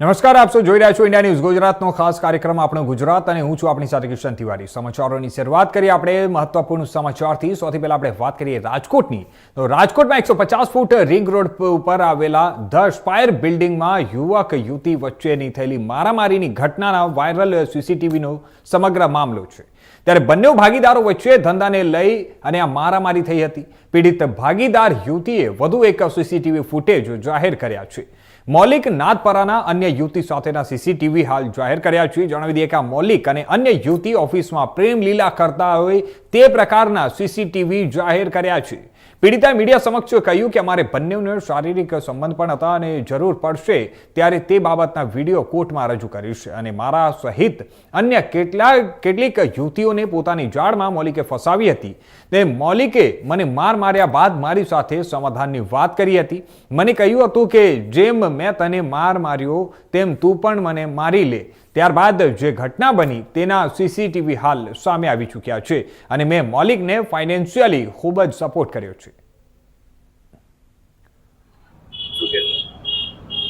નમસ્કાર, આપ સૌ જોઈ રહ્યા છો ઇન્ડિયા ન્યૂઝ ગુજરાતનો ખાસ કાર્યક્રમ આપણો ગુજરાત અને હું છું આપણી સાથે કિશન તિવારી। સમાચારોની શરૂઆત કરીએ આપણે મહત્વપૂર્ણ સમાચારથી। સૌથી પહેલા આપણે વાત કરીએ રાજકોટની। તો રાજકોટમાં 150 ફૂટ રિંગ રોડ ઉપર આવેલા ધ સ્પાયર બિલ્ડિંગમાં યુવક યુવતી વચ્ચેની થયેલી મારામારીની ઘટનાના વાયરલ સીસીટીવીનો સમગ્ર મામલો છે। ત્યારે બંને ભાગીદારો વચ્ચે ધંધાને લઈ અને આ મારામારી થઈ હતી। પીડિત ભાગીદાર યુવતીએ વધુ એક સીસીટીવી ફૂટેજ જાહેર કર્યા છે। મૌલિક નાથપરાના અન્ય યુવતી સાથેના સીસીટીવી હાલ જાહેર કર્યા છે। જણાવી દઈએ કે આ મૌલિક અને અન્ય યુવતી ઓફિસમાં પ્રેમ લીલા કરતા હોય તે પ્રકારના સીસીટીવી જાહેર કર્યા છે। પીડિતાએ મીડિયા સમક્ષ કહ્યું કે અમારે બંનેને શારીરિક સંબંધ પણ હતા અને જરૂર પડશે ત્યારે તે બાબતના વિડીયો કોર્ટમાં રજૂ કરીશ અને મારા સહિત અન્ય કેટલીક યુવતીઓને પોતાની જાળમાં મૌલિકે ફસાવી હતી। તે મૌલિકે મને માર્યા બાદ મારી સાથે સમાધાનની વાત કરી હતી। મને કહ્યું હતું કે જેમ મેં તને માર્યો તેમ તું પણ મને મારી લે। ત્યારબાદ જે ઘટના બની તેના સીસીટીવી હાલ સામે આવી ચૂક્યા છે અને મેં મૌલિકને ફાઇનાન્શિયલી ખૂબ જ સપોર્ટ કર્યો છે।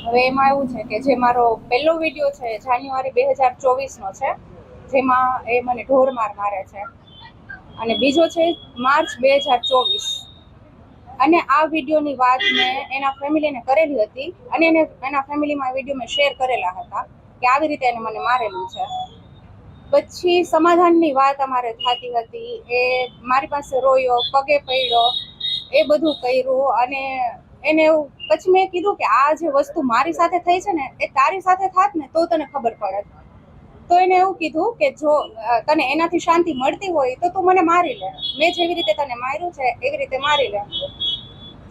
હવે એમાં એવું છે કે જે મારો પહેલો વિડીયો છે જાન્યુઆરી 2024 નો છે, જેમાં એ મને ઢોર મારે છે, અને બીજો છે માર્ચ 2024। અને આ વિડીયોની વાત મેં એના ફેમિલીને કરેલી હતી અને એના ફેમિલીમાં વિડીયો મેં શેર કરેલા હતા કે આવી રીતે એને મને મારેલું છે। પછી સમાધાનની વાત અમારે થતી હતી, એ મારી પાસે રોયો, પગે પડ્યો, એ બધું કર્યું અને એને એવું પછી મેં કીધું કે આ જે વસ્તુ મારી સાથે થઈ છે ને એ તારી સાથે થાત ને તો તને ખબર પડે। તો એને એવું કીધું કે જો તને એનાથી શાંતિ મળતી હોય તો તું મને મારી લે, મેં જેવી રીતે તને માર્યું છે એવી રીતે મારી લે।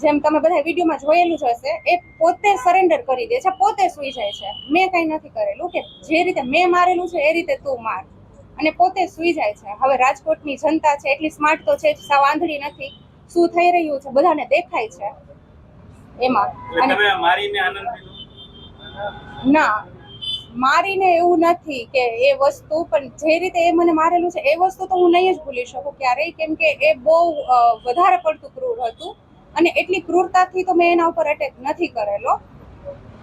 જેમ તમે બધા વિડીયોમાં જોયેલું જ હશે, એ પોતે સરેન્ડર કરી દે છે, પોતે સૂઈ જાય છે। મેં કંઈ નથી કરેલું કે જે રીતે મેં મારેલું છે એ રીતે તું માર, અને પોતે સૂઈ જાય છે। હવે રાજકોટની જનતા છે એટલી સ્માર્ટ તો છે જ, સાવ આંધળી નથી, શું થઈ રહ્યું છે બધાને દેખાય છે એમાં। અને મારીને આનંદ ના, મારીને એવું નથી કે એ વસ્તુ, પણ જે રીતે એ મને મારેલું છે એ વસ્તુ તો હું નહીં જ ભૂલી શકું ક્યારેય, કેમ કે એ બહુ વધારે પડતું ક્રૂર હતું અને એટલી ક્રૂરતાથી તો મેં એના ઉપર અટેક નથી કરેલો।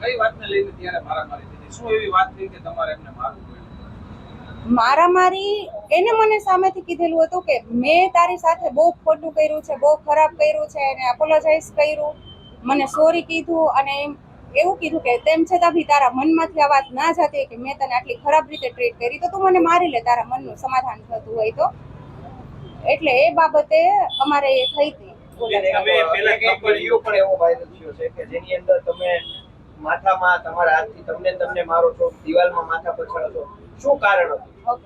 કઈ વાતને લઈને ત્યારે મારામારી થઈ? શું એવી વાત થઈ કે તમારે એમને મારવું પડ્યું? મારામારી એને મને સામેથી કીધેલું હતું કે મેં તારી સાથે બહુ ખોટું કર્યું છે, બહુ ખરાબ કર્યું છે, અને એપોલોજાઇઝ કર્યું, મને સોરી કીધું, અને એવું કીધું કે તેમ છતાં બી તારા મનમાંથી આ વાત ના જતી કે મેં તને આટલી ખરાબ રીતે ટ્રીટ કરી તો તું મને મારી લે, તારા મનનું સમાધાન થતું હોય તો। એટલે એ બાબતે અમારે એ થઈ હતી। તમે પહેલા એક વિડિયો પણ એવો વાયરલ થયો છે કે જેની અંદર તમે માથામાં તમારા હાથથી તમને મારો છો, દિવાલમાં માથા પર ચડો છો, શું કારણ હતું?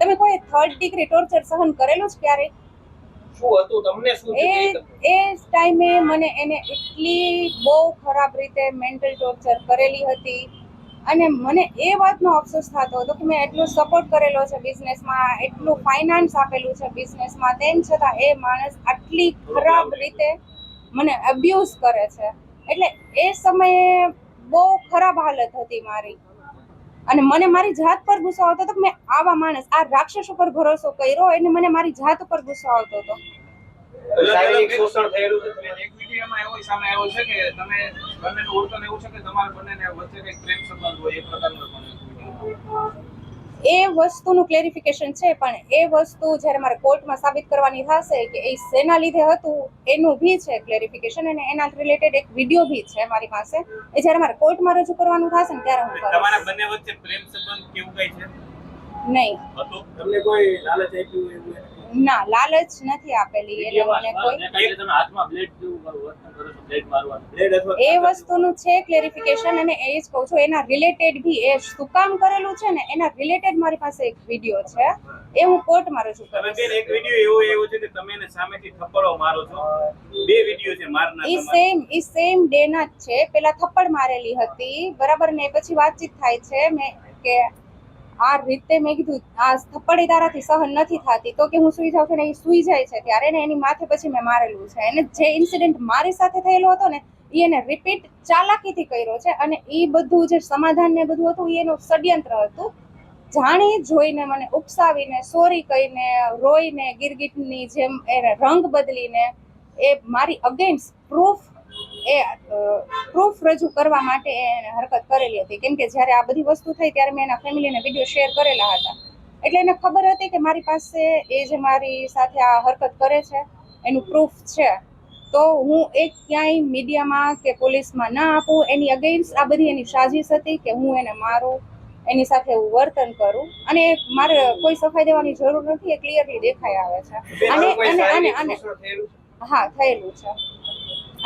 તમે કોઈ થર્ડ ડિગ્રી ટોર્ચર સહન કરેલું જ ક્યારે? શું હતું તમને? શું એ ટાઈમે મને એને એટલી બહુ ખરાબ રીતે મેન્ટલ ટોર્ચર કરેલી હતી અને મને એ વાતનો અફસોસ થતો હતો કે મેં એટલો સપોર્ટ કરેલો છે બિઝનેસમાં, એટલું ફાઇનાન્સ આપેલું છે બિઝનેસમાં, તેમ છતાં એ માણસ આટલી ખરાબ રીતે મને અબ્યુઝ કરે છે। એટલે એ સમયે બહુ ખરાબ હાલત હતી મારી, અને મને મારી જાત પર ગુસ્સો આવતો હતો કે મેં આવા માણસ, આ રાક્ષસ ઉપર ભરોસો કર્યો, એને મને મારી જાત ઉપર ગુસ્સો આવતો હતો। શારીરિક શોષણ થયેલું છે? એક વિડિયોમાં એવો સામે આવ્યો છે કે તમે બંનેનું વર્તન એવું છે કે તમારા બંનેને વચ્ચે કંઈક પ્રેમ સંબંધ હોય, એ પ્રકારનો પણ એ વસ્તુનું ક્લેરિફિકેશન છે, પણ એ વસ્તુ જ્યારે મારે કોર્ટમાં સાબિત કરવાની થશે કે એ શેના લીધે હતું એનું બી છે ક્લેરિફિકેશન, અને એના રિલેટેડ એક વિડીયો બી છે મારી પાસે, એ જ્યારે મારે કોર્ટમાં રજૂ કરવાનું થશે ને ત્યારે હું કરીશ। તમારા બંને વચ્ચે પ્રેમ સંબંધ કેવું કઈ છે? નહીં, તમને કોઈ લાલચ આપ્યું એવું? ના, લાલચ નથી આપેલી એને મને કોઈ। તમે હાથમાં બ્લેડ જેવું વર્તન કરો છો, બ્લેડ મારવાનું, બ્લેડ અથવા એ વસ્તુનું છે ક્લેરિફિકેશન, અને એ જ કહું છું એના રિલેટેડ બી એ શું કામ કરેલું છે ને એના રિલેટેડ મારી પાસે એક વિડીયો છે, એ હું કોર્ટમાં રજૂ કરીશ। એક વિડીયો એવો છે કે તમે એને સામેથી થપ્પડો મારો છો, બે વિડીયો છે મારના। ઈ સેમ ડે ના જ છે, પેલા થપ્પડ મારેલી હતી બરાબર ને, પછી વાતચીત થાય છે મેં કે આ રીતે મેં કીધું આ થપ્પડી તારાથી સહન નથી થતી તો કે હું સુઈ જાઉં છું, ને એ સુઈ જાય છે ત્યારે ને એની માથે પછી મેં મારેલું છે। એને જે ઇન્સિડન્ટ મારી સાથે થયેલો હતો ને એ એને રિપીટ ચાલાકીથી કર્યો છે, અને એ બધું જે સમાધાન ને બધું હતું એ એનું ષડયંત્ર હતું। જાણી જોઈને મને ઉપસાવીને, સોરી કહીને, રોઈને, ગિરગિટની જેમ એને રંગ બદલીને એ મારી અગેન્સ્ટ પ્રૂફ એ પ્રૂફ રજૂ કરવા માટે એને હરકત કરેલી હતી. કેમ કે જ્યારે આ બધી વસ્તુ થઈ ત્યારે મેં એના ફેમિલીને વિડીયો શેર કરેલા હતા. એટલે એને ખબર હતી કે મારી પાસે એ જે મારી સાથે આ હરકત કરે છે એનું પ્રૂફ છે, તો હું એક ક્યાંય મીડિયામાં કે પોલીસમાં ના આપું. એની અગેન્સ્ટ આ બધી એની સાજિશ હતી કે હું એને મારું, એની સાથે હું વર્તન કરું, અને મારે કોઈ સફાઈ દેવાની જરૂર નથી, એ ક્લિયરલી દેખાઈ આવે છે. અને હા, થયેલું છે.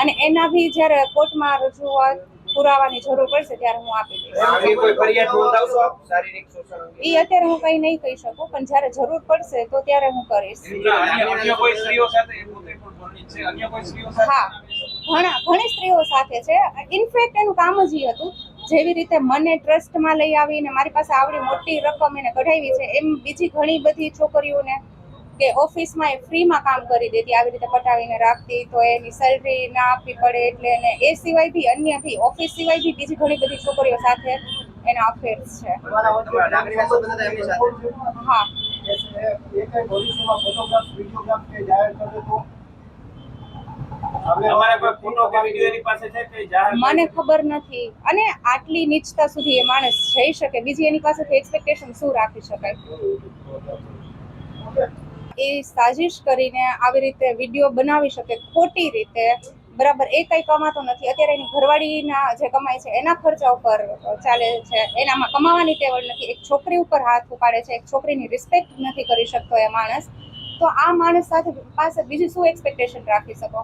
અને એના બી જ્યારે કોર્ટમાં રજૂઆત પુરાવાની જરૂર પડશે ત્યારે હું આપી દઈશ. આવી કોઈ ફરિયાદ નોંધાવશો આપ શારીરિક શોષણ અંગે? એ અત્યારે હું કંઈ નહીં કહી શકું, પણ જ્યારે જરૂર પડશે તો ત્યારે હું કરીશ. અન્ય કોઈ સ્ત્રીઓ સાથે એ પોતે પણ પરિણીત છે, અન્ય કોઈ સ્ત્રીઓ સાથે? હા, ઘણી સ્ત્રીઓ સાથે છે. ઇનફેક્ટ એનું કામ જ એ હતું, જેવી રીતે મને ટ્રસ્ટમાં લઈ આવીને મારી પાસે આવડી મોટી રકમ એને કઢાવી છે, એમ બીજી ઘણી બધી છોકરીઓને કે ઓફિસમાં એ ફ્રીમાં કામ કરી દેતી, આવી રીતે પટાવીને રાખતી, તો એની સેલરી ના આપવી પડે એટલે. એને એ સિવાય બી અન્ય બી ઓફિસ સિવાય બી બીજી ઘણી બધી છોકરીઓ સાથે એના અફેર્સ છે. તમારા લાગણી સંબંધ હતા એમની સાથે? હા, તમારા કોઈ ફોટો કે વિડિયો એની પાસે છે કે જાહેર મને ખબર નથી. અને આટલી નીચતા સુધી એ માણસ જઈ શકે, બીજી એની પાસેથી એક્સપેક્ટેશન શું રાખી શકાય? એ સાજિશ કરીને આવી રીતે વિડીયો બનાવી શકે ખોટી રીતે, બરાબર. એ કંઈ કમાતો નથી. અત્યારે એની ઘરવાળીના જે કમાય છે એના ખર્ચા ઉપર ચાલે છે, એનામાં કમાવાની ટેવડ નથી. એક છોકરી ઉપર હાથ ઉપાડે છે, એક છોકરીની રિસ્પેક્ટ નથી કરી શકતો એ માણસ. તો આ માણસ સાથે પાસે બીજી શું એક્સપેક્ટેશન રાખી શકો?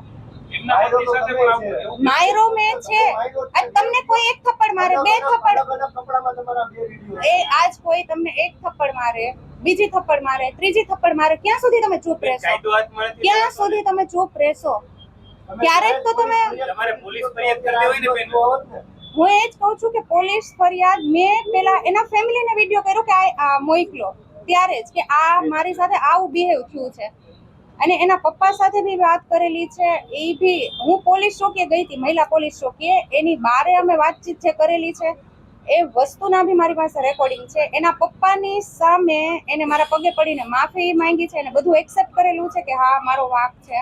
એમના પતિ સાથે પણ આવું એવું? માયરો મેં છે. આજ તમને કોઈ એક થપ્પડ મારે, બે થપ્પડ, એ આજ કોઈ તમને એક થપ્પડ મારે, બીજી થપ્પડ મારે, ત્રીજી થપ્પડ મારે, ક્યાં સુધી તમે ચૂપ રહેશો? કાયદો હાથમાં નથી. ક્યાં સુધી તમે ચૂપ રહેશો? ક્યારેક તો તમે, તમારે પોલીસ ફરિયાદ કરવી હોય ને બેન. હું એ જ કહું છું કે પોલીસ ફરિયાદ મેં પેલા એના ફેમિલીને વિડીયો કર્યો કે આ મોકલો ત્યારે જ, કે આ મારી સાથે આવું બિહેવ થયું છે. અને એના પપ્પા સાથે બી વાત કરેલી છે. એ બી હું પોલીસ ચોકીએ ગઈ હતી, મહિલા પોલીસ ચોકીએ, એની બારે અમે વાતચીત જે કરેલી છે એ વસ્તુના બી મારી પાસે રેકોર્ડિંગ છે. એના પપ્પાની સામે એને મારા પગે પડીને માફી માંગી છે, અને બધું એક્સેપ્ટ કરેલું છે કે હા મારો વાંક છે.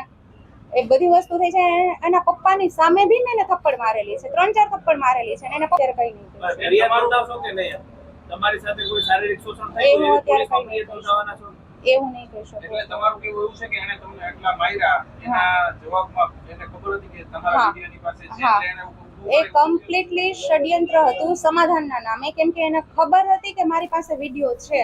એ બધી વસ્તુ થઈ છે. એના પપ્પાની સામે બી મેં એને થપ્પડ મારેલી છે, 3-4 થપ્પડ મારેલી છે, અને એના પપ્પા કઈ નહીં. ફરિયાદ નોંધાવશો કે નહીં? તમારી સાથે કોઈ શારીરિક શોષણ થયું એવું હોય અત્યારે પોલીસમાં કંઈ ફરિયાદ નોંધાવવાના છો? એવું નહીં કહી શકું. એટલે તમારું કેવું એવું છે કે એને તમને આટલા માર્યા, એના જવાબમાં એને ખબર હતી કે તમારા હા. વિડીયોની પાસે છે, હા. એટલે એને ઊભું એ કરી. કમ્પ્લીટલી ષડયંત્ર હતું સમાધાનના નામે. કેમ કે એને ખબર હતી કે મારી પાસે વિડીયો છે.